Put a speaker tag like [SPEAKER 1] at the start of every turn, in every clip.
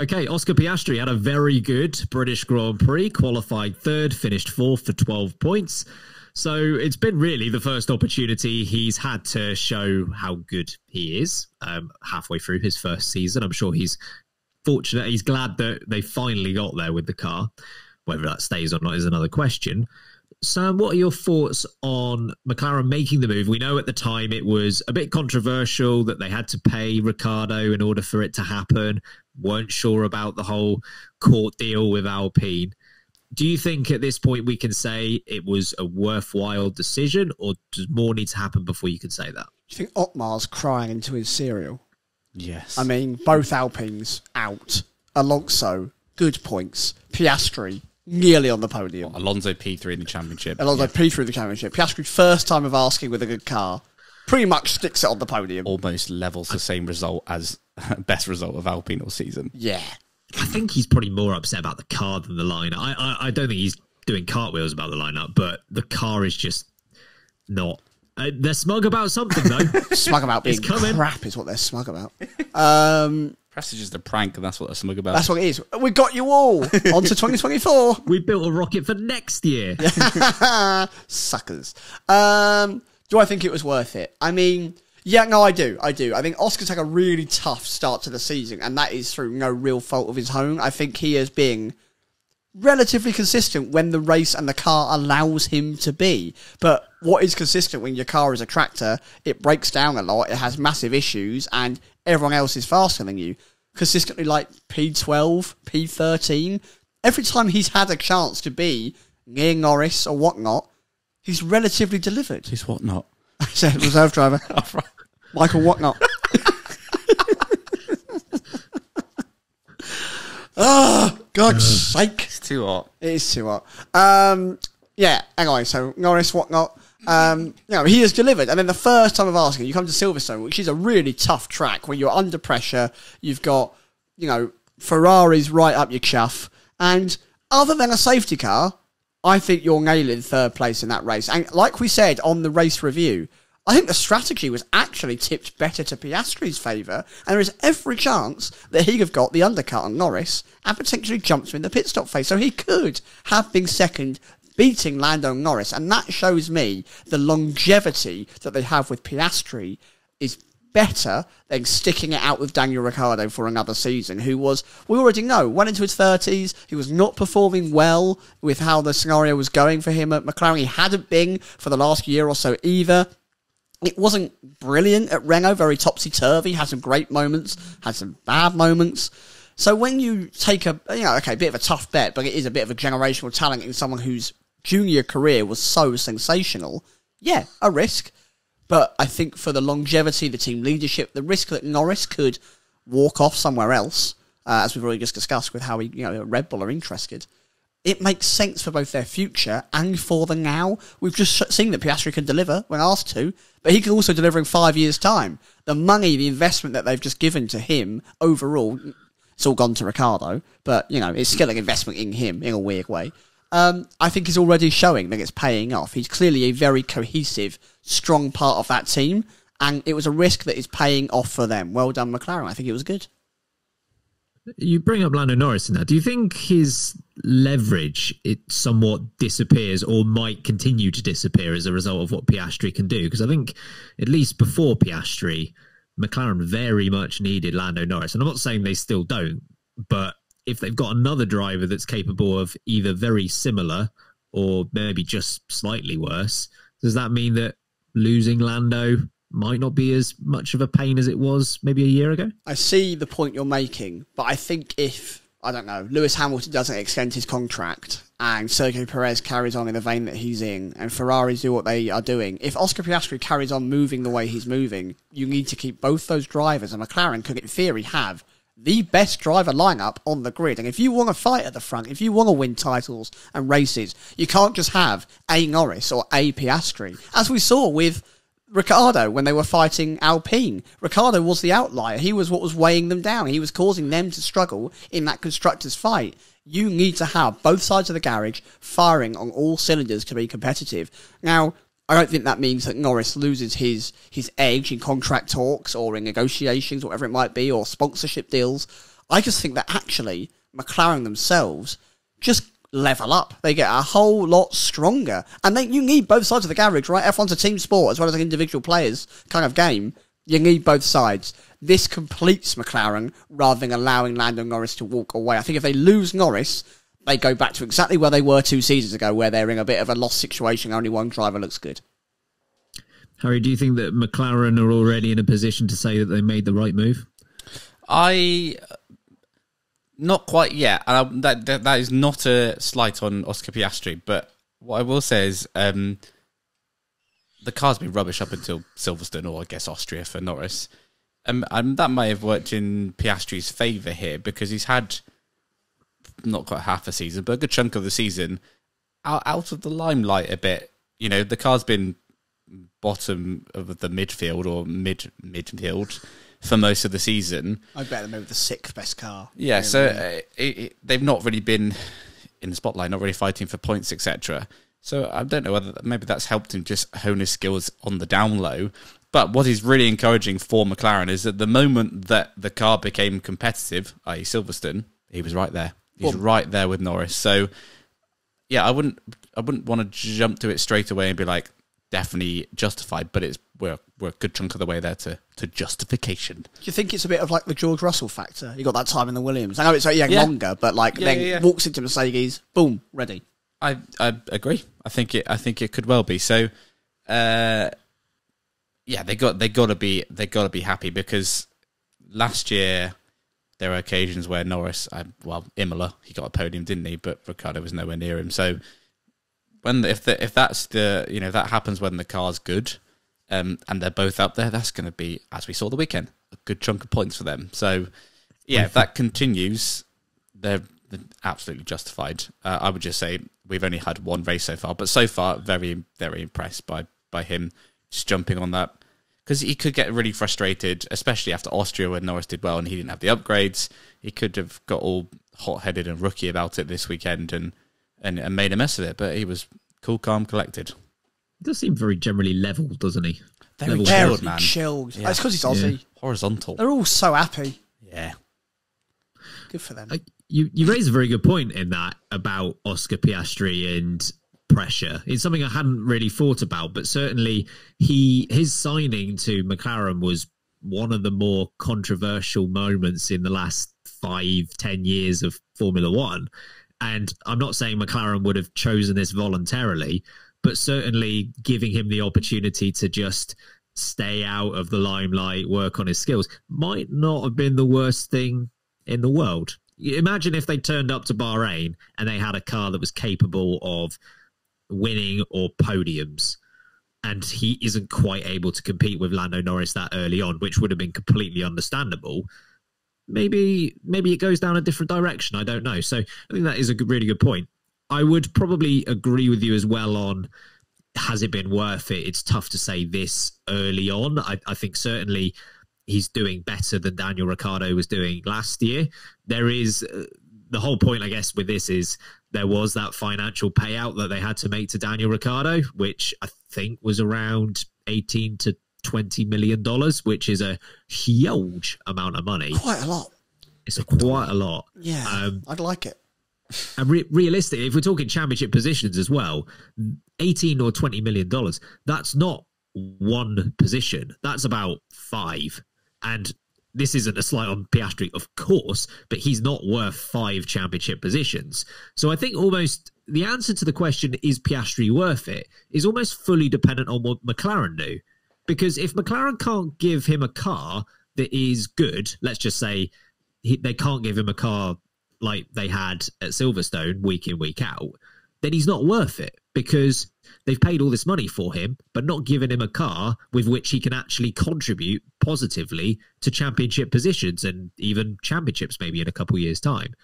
[SPEAKER 1] Okay, Oscar Piastri had a very good British Grand Prix, qualified third, finished fourth for 12 points. So it's been really the first opportunity he's had to show how good he is halfway through his first season. I'm sure he's fortunate. He's glad that they finally got there with the car. Whether that stays or not is another question. Sam, what are your thoughts on McLaren making the move? We know at the time it was a bit controversial that they had to pay Ricciardo in order for it to happen. Weren't sure about the whole court deal with Alpine. Do you think at this point we can say it was a worthwhile decision, or does more need to happen before you can say that?
[SPEAKER 2] Do you think Otmar's crying into his cereal?
[SPEAKER 3] Yes.
[SPEAKER 2] I mean, both Alpines out. Alonso, good points. Piastri, nearly on the podium.
[SPEAKER 3] Alonso P3 in the championship.
[SPEAKER 2] Alonso P3 in the championship. Piastri, first time of asking with a good car. Pretty much sticks it on the podium.
[SPEAKER 3] Almost levels the same result as best result of Alpine all season.
[SPEAKER 2] Yeah.
[SPEAKER 1] I think he's probably more upset about the car than the lineup. I don't think he's doing cartwheels about the lineup, but the car is just not. They're smug about something, though.
[SPEAKER 2] Smug about being crap is what they're smug about.
[SPEAKER 3] Press is just a prank, and that's what they're smug about.
[SPEAKER 2] That's what it is. We got you all. On to 2024.
[SPEAKER 1] We built a rocket for next year.
[SPEAKER 2] Suckers. Do I think it was worth it? I mean, yeah, no, I do. I think Oscar's had a really tough start to the season, and that is through no real fault of his own. I think he is being relatively consistent when the race and the car allows him to be. But what is consistent when your car is a tractor? It breaks down a lot, it has massive issues, and everyone else is faster than you. Consistently like P12, P13. Every time he's had a chance to be near Norris or whatnot, he's relatively delivered.
[SPEAKER 3] He's whatnot?
[SPEAKER 2] I said reserve driver. Michael Whatnot. Oh, God's sake.
[SPEAKER 3] It's too hot.
[SPEAKER 2] It is too hot. Yeah, anyway, so Norris, Whatnot. He has delivered. And then the first time of asking, you come to Silverstone, which is a really tough track where you're under pressure. You've got, Ferraris right up your chuff. And other than a safety car, I think you're nailing third place in that race. And like we said on the race review, I think the strategy was actually tipped better to Piastri's favour, and there is every chance that he'd have got the undercut on Norris and potentially jumped him in the pit stop phase. So he could have been second, beating Lando Norris, and that shows me the longevity that they have with Piastri is better than sticking it out with Daniel Ricciardo for another season, who was, we already know, went into his 30s, he was not performing well with how the scenario was going for him at McLaren. He hadn't been for the last year or so either. It wasn't brilliant at Renault, very topsy-turvy, had some great moments, had some bad moments. So when you take a bit of a tough bet, but it is a bit of a generational talent in someone whose junior career was so sensational, yeah, a risk. But I think for the longevity, the team leadership, the risk that Norris could walk off somewhere else, as we've already just discussed with how Red Bull are interested, it makes sense for both their future and for the now. We've just seen that Piastri can deliver when asked to, but he can also deliver in 5 years' time. The money, the investment that they've just given to him overall, it's all gone to Ricciardo, but, it's still an investment in him in a weird way. I think is already showing that it's paying off. He's clearly a very cohesive, strong part of that team, and it was a risk that is paying off for them. Well done, McLaren. I think it was good.
[SPEAKER 1] You bring up Lando Norris in that. Do you think his leverage, it somewhat disappears or might continue to disappear as a result of what Piastri can do? Because I think, at least before Piastri, McLaren very much needed Lando Norris. And I'm not saying they still don't, but if they've got another driver that's capable of either very similar or maybe just slightly worse, does that mean that losing Lando might not be as much of a pain as it was maybe a year ago?
[SPEAKER 2] I see the point you're making, but I think if, Lewis Hamilton doesn't extend his contract and Sergio Perez carries on in the vein that he's in and Ferraris do what they are doing, if Oscar Piastri carries on moving the way he's moving, you need to keep both those drivers, and McLaren could in theory have the best driver lineup on the grid. And if you want to fight at the front, if you want to win titles and races, you can't just have a Norris or a Piastri. As we saw with Ricciardo when they were fighting Alpine. Ricciardo was the outlier. He was what was weighing them down. He was causing them to struggle in that constructors' fight. You need to have both sides of the garage firing on all cylinders to be competitive. Now, I don't think that means that Norris loses his edge in contract talks or in negotiations, whatever it might be, or sponsorship deals. I just think that actually McLaren themselves just level up. They get a whole lot stronger. And you need both sides of the garage, right? F1's a team sport as well as an individual players kind of game. You need both sides. This completes McLaren rather than allowing Lando Norris to walk away. I think if they lose Norris, they go back to exactly where they were 2 seasons ago, where they're in a bit of a lost situation. Only one driver looks good.
[SPEAKER 1] Harry, do you think that McLaren are already in a position to say that they made the right move?
[SPEAKER 3] Not quite yet. That is not a slight on Oscar Piastri, but what I will say is the car's been rubbish up until Silverstone, or I guess Austria for Norris. And that may have worked in Piastri's favour here, because he's had not quite half a season, but a good chunk of the season out of the limelight a bit. You know, the car's been bottom of the midfield or midfield for most of the season.
[SPEAKER 2] I bet maybe the 6th best car.
[SPEAKER 3] Yeah, so they've not really been in the spotlight, not really fighting for points, etc. So I don't know whether maybe that's helped him just hone his skills on the down low. But what is really encouraging for McLaren is that the moment that the car became competitive, i.e. Silverstone, he was right there. He's right there with Norris. So yeah, I wouldn't want to jump to it straight away and be like, definitely justified, but we're a good chunk of the way there to justification.
[SPEAKER 2] Do you think it's a bit of like the George Russell factor? You got that time in the Williams. I know it's longer, but walks into Mercedes, boom, ready.
[SPEAKER 3] I agree. I think it could well be. So they got to be happy, because last year there were occasions where Norris, Imola, he got a podium, didn't he? But Ricciardo was nowhere near him. So if that happens when the car's good, and they're both up there, that's going to be, as we saw the weekend, a good chunk of points for them. So yeah, if that continues, they're absolutely justified. I would just say we've only had one race so far, but so far very, very impressed by him just jumping on that, because he could get really frustrated, especially after Austria when Norris did well and he didn't have the upgrades. He could have got all hot-headed and rookie about it this weekend and made a mess of it, but he was cool, calm, collected.
[SPEAKER 1] He does seem very generally level, doesn't he?
[SPEAKER 2] Very chilled, man. Chilled. Yeah. It's because he's Aussie. Yeah.
[SPEAKER 3] Horizontal.
[SPEAKER 2] They're all so happy.
[SPEAKER 3] Yeah.
[SPEAKER 2] Good for them.
[SPEAKER 1] You raise a very good point in that about Oscar Piastri and pressure. It's something I hadn't really thought about, but certainly his signing to McLaren was one of the more controversial moments in the last 5-10 years of Formula One. And I'm not saying McLaren would have chosen this voluntarily, but certainly giving him the opportunity to just stay out of the limelight, work on his skills, might not have been the worst thing in the world. Imagine if they turned up to Bahrain and they had a car that was capable of winning or podiums, and he isn't quite able to compete with Lando Norris that early on, which would have been completely understandable. Maybe it goes down a different direction. I don't know. So I think that is a really good point. I would probably agree with you as well on, has it been worth it? It's tough to say this early on. I think certainly he's doing better than Daniel Ricciardo was doing last year. There is the whole point, I guess, with this is there was that financial payout that they had to make to Daniel Ricciardo, which I think was around $18 to $20 million, which is a huge amount of money.
[SPEAKER 2] Quite a lot.
[SPEAKER 1] It's quite a lot.
[SPEAKER 2] Yeah, I'd like it.
[SPEAKER 1] And realistically, if we're talking championship positions as well, $18 or $20 million, that's not one position. That's about 5. And this isn't a slight on Piastri, of course, but he's not worth 5 championship positions. So I think almost the answer to the question, is Piastri worth it, is almost fully dependent on what McLaren do. Because if McLaren can't give him a car that is good, let's just say they can't give him a car like they had at Silverstone week in, week out, then he's not worth it, because they've paid all this money for him, but not given him a car with which he can actually contribute positively to championship positions and even championships maybe in a couple of years' time.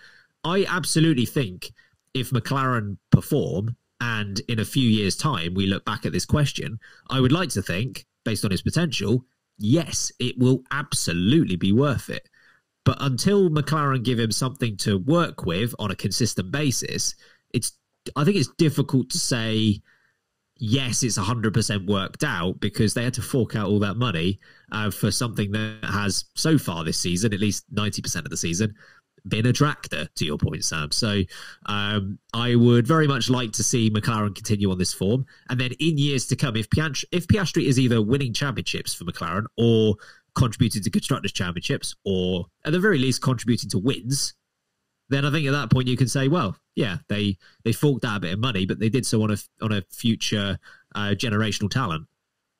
[SPEAKER 1] I absolutely think if McLaren perform and in a few years' time we look back at this question, I would like to think, based on his potential, yes, it will absolutely be worth it. But until McLaren give him something to work with on a consistent basis, I think it's difficult to say, yes, it's 100% worked out, because they had to fork out all that money for something that has so far this season, at least 90% of the season, been a tractor, to your point, Sam. So I would very much like to see McLaren continue on this form. And then in years to come, if Piastri is either winning championships for McLaren or contributing to Constructors' Championships, or at the very least contributing to wins, then I think at that point you can say, well, yeah, they forked out a bit of money, but they did so on a future generational talent.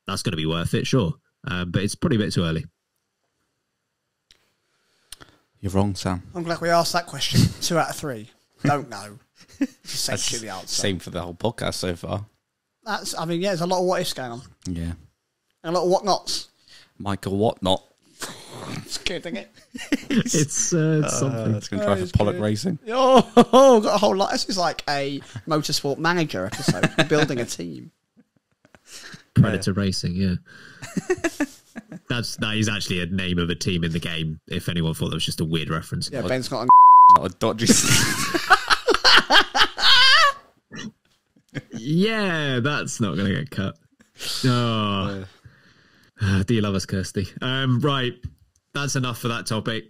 [SPEAKER 1] That's going to be worth it, sure. But it's probably a bit too early.
[SPEAKER 3] You're wrong, Sam.
[SPEAKER 2] I'm glad we asked that question. 2 out of 3. Don't know. Essentially the answer.
[SPEAKER 3] Same for the whole podcast so far.
[SPEAKER 2] There's a lot of what ifs going on.
[SPEAKER 3] Yeah.
[SPEAKER 2] And a lot of whatnots.
[SPEAKER 3] Michael Whatnot.
[SPEAKER 2] It's good, isn't it?
[SPEAKER 1] It's something.
[SPEAKER 3] It's going to try for Pollock Racing.
[SPEAKER 2] Oh, got a whole lot. This is like a motorsport manager episode. Building a team.
[SPEAKER 1] Predator Racing, yeah. That is actually a name of a team in the game, if anyone thought that was just a weird reference.
[SPEAKER 2] Yeah, Ben's got
[SPEAKER 3] Not a dodgy.
[SPEAKER 1] Yeah, that's not going to get cut. Oh. Do you love us, Kirsty? Right, that's enough for that topic.